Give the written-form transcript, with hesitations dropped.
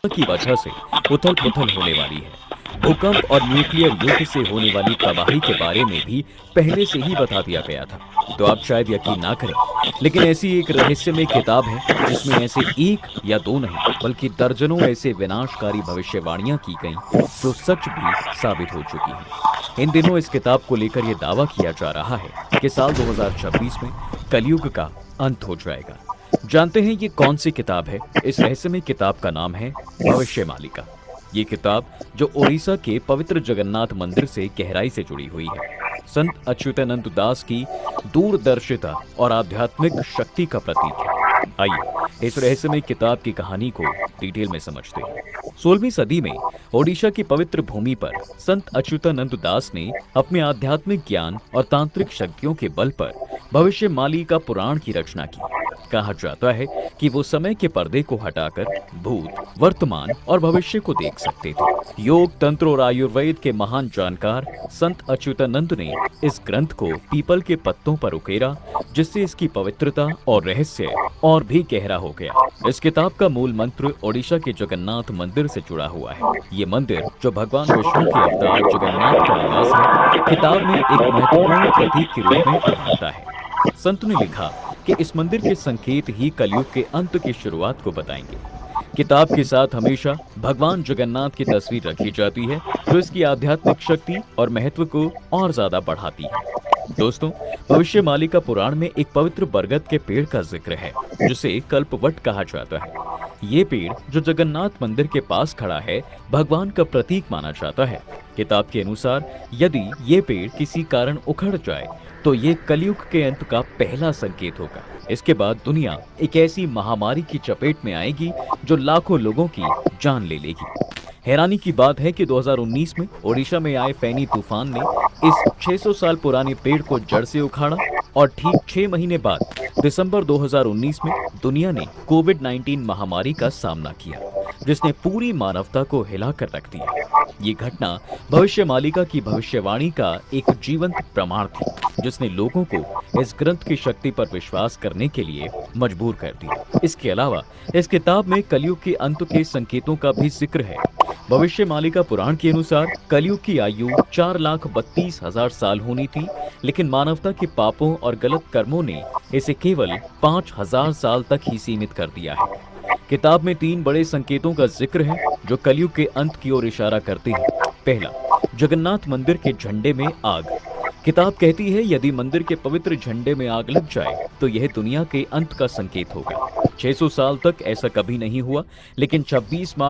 की वजह से उथल पुथल होने वाली है। भूकंप और न्यूक्लियर युद्ध से होने वाली तबाही के बारे में भी पहले से ही बता दिया गया था। तो आप शायद यकीन ना करें, लेकिन ऐसी एक रहस्यमय किताब है जिसमें ऐसे एक या दो नहीं बल्कि दर्जनों ऐसे विनाशकारी भविष्यवाणियां की गईं जो सच भी साबित हो चुकी हैं। इन दिनों इस किताब को लेकर यह दावा किया जा रहा है कि साल 2026 में कलयुग का अंत हो जाएगा। जानते हैं ये कौन सी किताब है? इस रहस्यमय किताब का नाम है भविष्यमालिका। ये किताब जो ओडिशा के पवित्र जगन्नाथ मंदिर से गहराई से जुड़ी हुई है, संत अच्युतानंद दास की दूरदर्शिता और आध्यात्मिक शक्ति का प्रतीक है। आइए इस रहस्यमय किताब की कहानी को डिटेल में समझते हैं। 16वीं सदी में ओडिशा की पवित्र भूमि पर संत अच्युतानंद दास ने अपने आध्यात्मिक ज्ञान और तांत्रिक शक्तियों के बल पर भविष्यमालिका पुराण की रचना की। कहा जाता है कि वो समय के पर्दे को हटाकर भूत, वर्तमान और भविष्य को देख सकते थे। योग, तंत्र और आयुर्वेद के महान जानकार संत अच्युतानंद ने इस ग्रंथ को पीपल के पत्तों पर उकेरा, जिससे इसकी पवित्रता और रहस्य और भी गहरा हो गया। इस किताब का मूल मंत्र ओडिशा के जगन्नाथ मंदिर से जुड़ा हुआ है। ये मंदिर, जो भगवान विष्णु के अवतार जगन्नाथ का निवास है, किताब में एक महत्वपूर्ण प्रतीक के रूप में उभरता है। संत ने लिखा कि इस मंदिर के संकेत ही कलयुग के अंत की शुरुआत को बताएंगे। किताब के साथ हमेशा भगवान जगन्नाथ की तस्वीर रखी जाती है, जो इसकी आध्यात्मिक शक्ति और महत्व को और ज्यादा बढ़ाती है। दोस्तों, भविष्यमालिका पुराण में एक पवित्र बरगद के पेड़ का जिक्र है, जिसे कल्पवट कहा जाता है। ये पेड़, जो जगन्नाथ मंदिर के पास खड़ा है, भगवान का प्रतीक माना जाता है। किताब के अनुसार यदि ये पेड़ किसी कारण उखड़ जाए तो ये कलयुग के अंत का पहला संकेत होगा। इसके बाद दुनिया एक ऐसी महामारी की चपेट में आएगी जो लाखों लोगों की जान ले लेगी। हैरानी की बात है कि 2019 में ओडिशा में आए फैनी तूफान ने इस 600 साल पुराने पेड़ को जड़ से उखाड़ा और ठीक 6 महीने बाद दिसंबर 2019 में दुनिया ने कोविड-19 महामारी का सामना किया, जिसने पूरी मानवता को हिलाकर रख दिया। ये घटना भविष्यमालिका की भविष्यवाणी का एक जीवंत प्रमाण थी, जिसने लोगों को इस ग्रंथ की शक्ति पर विश्वास करने के लिए मजबूर कर दिया। इसके अलावा इस किताब में कलयुग के अंत के संकेतों का भी जिक्र है। भविष्यमालिका पुराण के अनुसार कलयुग की आयु 4,32,000 साल होनी थी, लेकिन मानवता के पापों और गलत कर्मों ने इसे केवल 5,000 साल तक ही सीमित कर दिया है। किताब में 3 बड़े संकेतों का जिक्र है जो कलयुग के अंत की ओर इशारा करते हैं। पहला, जगन्नाथ मंदिर के झंडे में आग। किताब कहती है यदि मंदिर के पवित्र झंडे में आग लग जाए तो यह दुनिया के अंत का संकेत होगा। 600 साल तक ऐसा कभी नहीं हुआ, लेकिन 26 मार्च